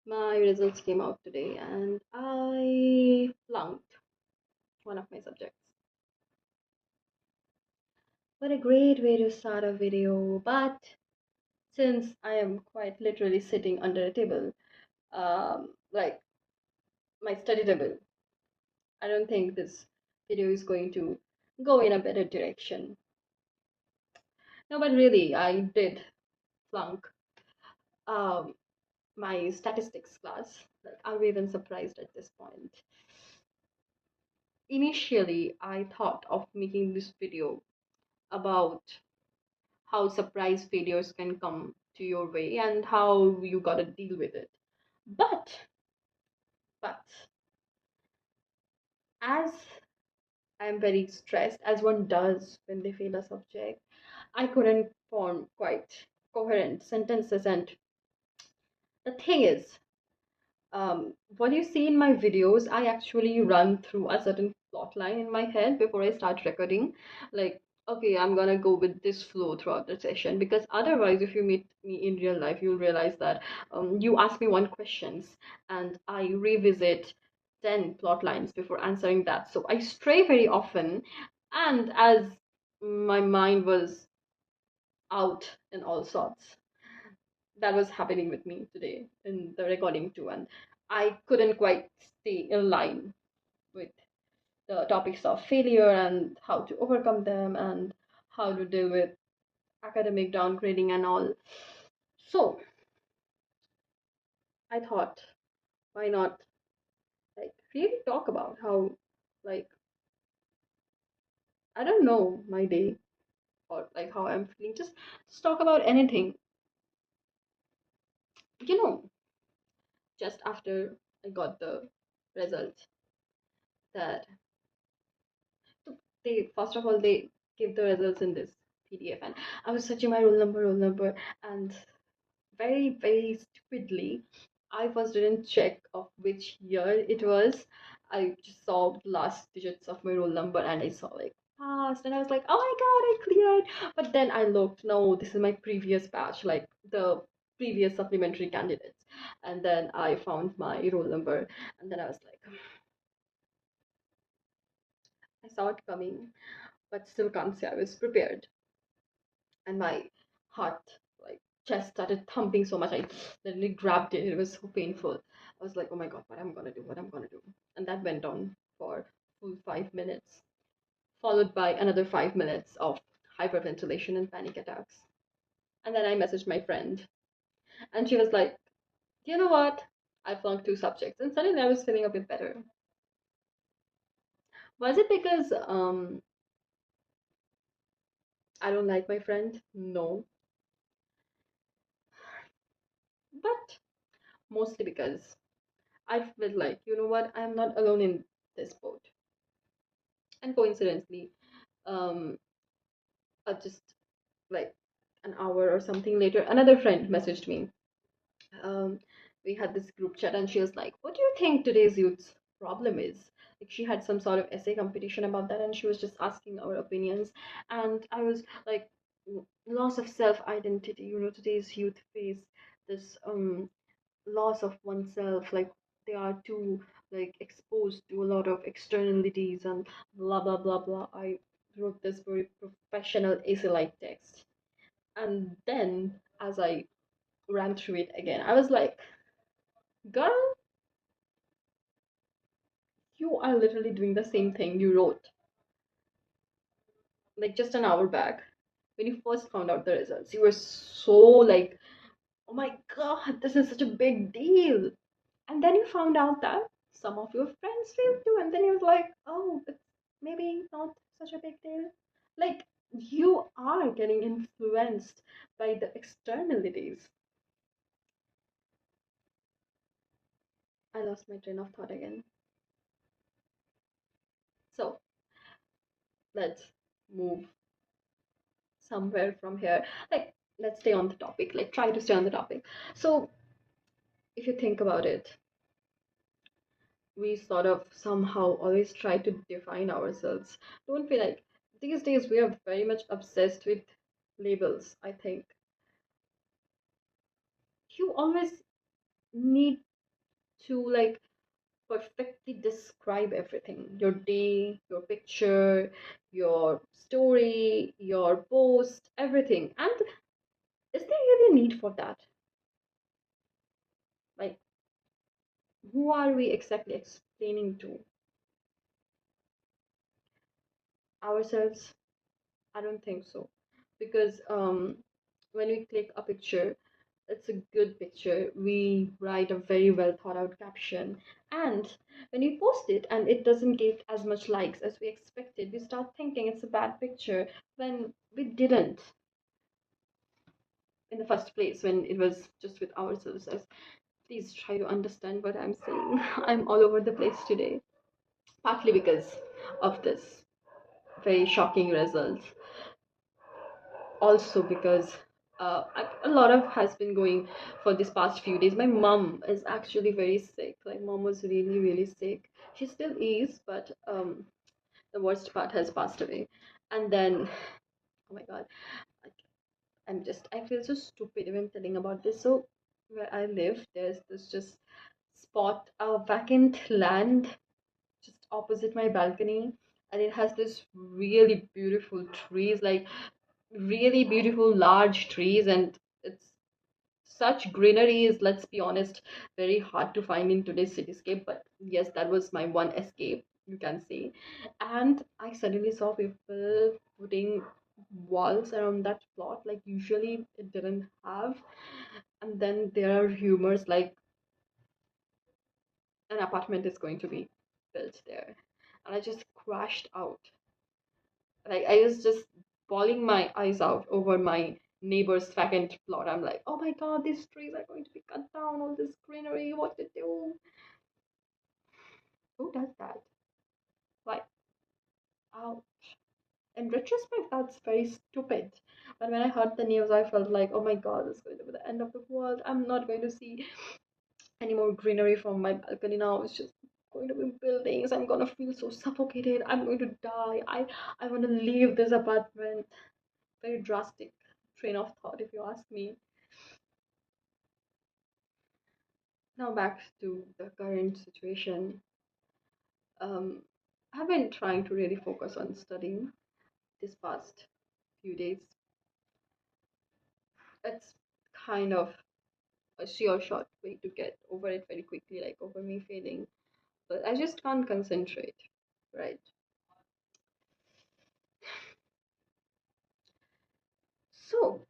My results came out today and I flunked one of my subjects. What a great way to start a video, but since I am quite literally sitting under a table, like my study table, I don't think this video is going to go in a better direction. No, but really, I did flunk um, my statistics class. Like, I'm even surprised at this point. Initially, I thought of making this video about how surprise failures can come to your way and how you gotta deal with it. But as I'm very stressed, as one does when they fail a subject, I couldn't form quite coherent sentences. And the thing is, what you see in my videos, I actually run through a certain plot line in my head before I start recording. Like, okay, I'm gonna go with this flow throughout the session because otherwise, if you meet me in real life, you'll realize that you ask me one questions and I revisit 10 plot lines before answering that. So I stray very often, and as my mind was out in all sorts, that was happening with me today in the recording too, and I couldn't quite stay in line with the topics of failure and how to overcome them and how to deal with academic downgrading and all. So I thought, why not like really talk about how, like, I don't know, my day or like how I'm feeling. Just talk about anything. You know, just after I got the result, that they first of all they give the results in this PDF, and I was searching my roll number, and very stupidly, I first didn't check of which year it was. I just saw the last digits of my roll number, and I saw like past, and I was like, oh my god, I cleared. But then I looked, no, this is my previous batch, like the previous supplementary candidates, and then I found my roll number, and then I was like, I saw it coming, but still can't say I was prepared. And my heart, like chest, started thumping so much. I literally grabbed it. It was so painful. I was like, oh my god, what I'm gonna do, what I'm gonna do. And that went on for full 5 minutes, followed by another 5 minutes of hyperventilation and panic attacks. And then I messaged my friend, and she was like, you know what, I flunked two subjects. And suddenly I was feeling a bit better. Was it because I don't like my friend? No, but mostly because I felt like, you know what, I'm not alone in this boat. And coincidentally, um, just like an hour or something later, another friend messaged me. Um, we had this group chat, and she was like, "What do you think today's youth's problem is?" Like she had some sort of essay competition about that, and she was just asking our opinions. And I was like, Loss of self identity. You know, today's youth face this loss of oneself, like they are too like exposed to a lot of externalities and blah blah blah blah. I wrote this very professional essay like text, and then as I ran through it again, I was like, girl, you are literally doing the same thing you wrote like just an hour back when you first found out the results. You were so like, oh my god, this is such a big deal. And then you found out that some of your friends failed too, and then you was like, oh, it's maybe not such a big deal. Like you are getting influenced by the externalities. I lost my train of thought again. So let's move somewhere from here. Like let's stay on the topic. Like try to stay on the topic. So if you think about it, we sort of somehow always try to define ourselves. Don't feel like these days we are very much obsessed with labels. I think you always need to like perfectly describe everything, your day, your picture, your story, your post, everything. And is there really a need for that? Like, who are we exactly explaining to? Ourselves? I don't think so. Because when we click a picture, it's a good picture. We write a very well thought out caption. And when we post it and it doesn't get as much likes as we expected, we start thinking it's a bad picture when we didn't in the first place, when it was just with ourselves. As please try to understand what I'm saying. I'm all over the place today, partly because of this very shocking result, also because a lot of has been going for this past few days. My mom is actually very sick. Like, mom was really really sick. She still is, but the worst part has passed away. And then, oh my god, I feel so stupid even telling about this. So where I live, there's this just spot, a vacant land just opposite my balcony, and it has this really beautiful trees, like really beautiful large trees. And it's such greenery is, let's be honest, very hard to find in today's cityscape. But yes, that was my one escape, you can say. And I suddenly saw people putting walls around that plot, like usually it didn't have. And then there are rumors like an apartment is going to be built there. And I just crashed out. Like, I was just bawling my eyes out over my neighbor's vacant plot. I'm like, oh my god, these trees are going to be cut down, all this greenery, what to do? Who does that? Why? Oh, in retrospect, that's very stupid. But when I heard the news, I felt like, oh my god, it's going to be the end of the world. I'm not going to see any more greenery from my balcony now. It's just going to be buildings. I'm gonna feel so suffocated. I'm going to die. I want to leave this apartment. Very drastic train of thought, if you ask me. Now back to the current situation. Um, I've been trying to really focus on studying this past few days. It's kind of a sure shot way to get over it very quickly, like over me failing. But I just can't concentrate, right? So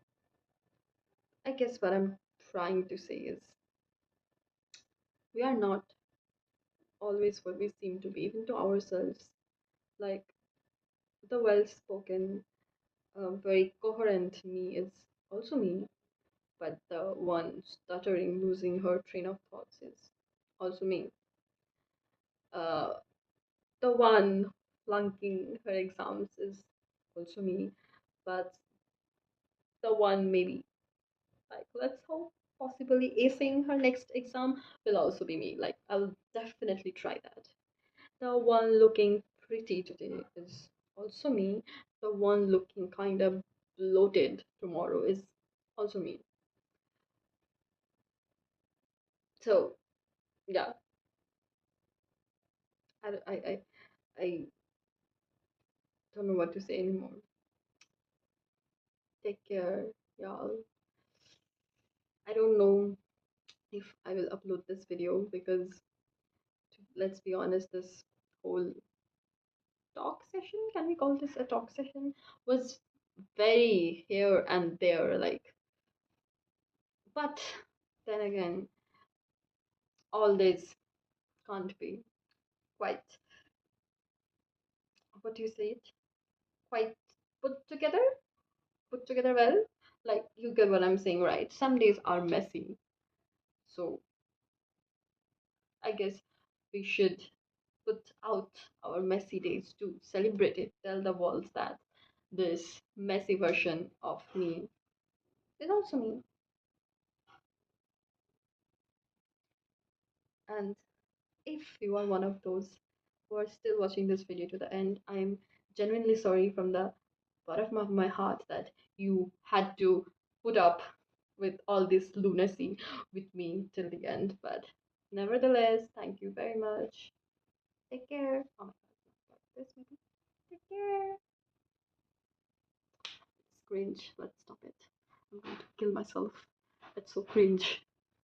I guess what I'm trying to say is we are not always what we seem to be, even to ourselves. Like, the well spoken, very coherent me is also me, but the one stuttering, losing her train of thoughts is also me. Uh, the one flunking her exams is also me, but the one maybe, like, let's hope, possibly acing her next exam will also be me. Like, I'll definitely try that. The one looking pretty today is also me. The one looking kind of bloated tomorrow is also me. So yeah, I don't know what to say anymore. Take care, y'all. I don't know if I will upload this video because, let's be honest, this whole talk session, can we call this a talk session, was very here and there, like. But then again, all this can't be quite, what do you say it, quite put together, put together well. Like, you get what I'm saying, right? Some days are messy. So I guess we should put out our messy days to celebrate it, tell the world that this messy version of me is also me. And if you are one of those who are still watching this video to the end, I'm genuinely sorry from the bottom of my heart that you had to put up with all this lunacy with me till the end. But Nevertheless, thank you very much. Take care. Oh my god, like this maybe. Take care. It's cringe. Let's stop it. I'm going to kill myself. It's so cringe.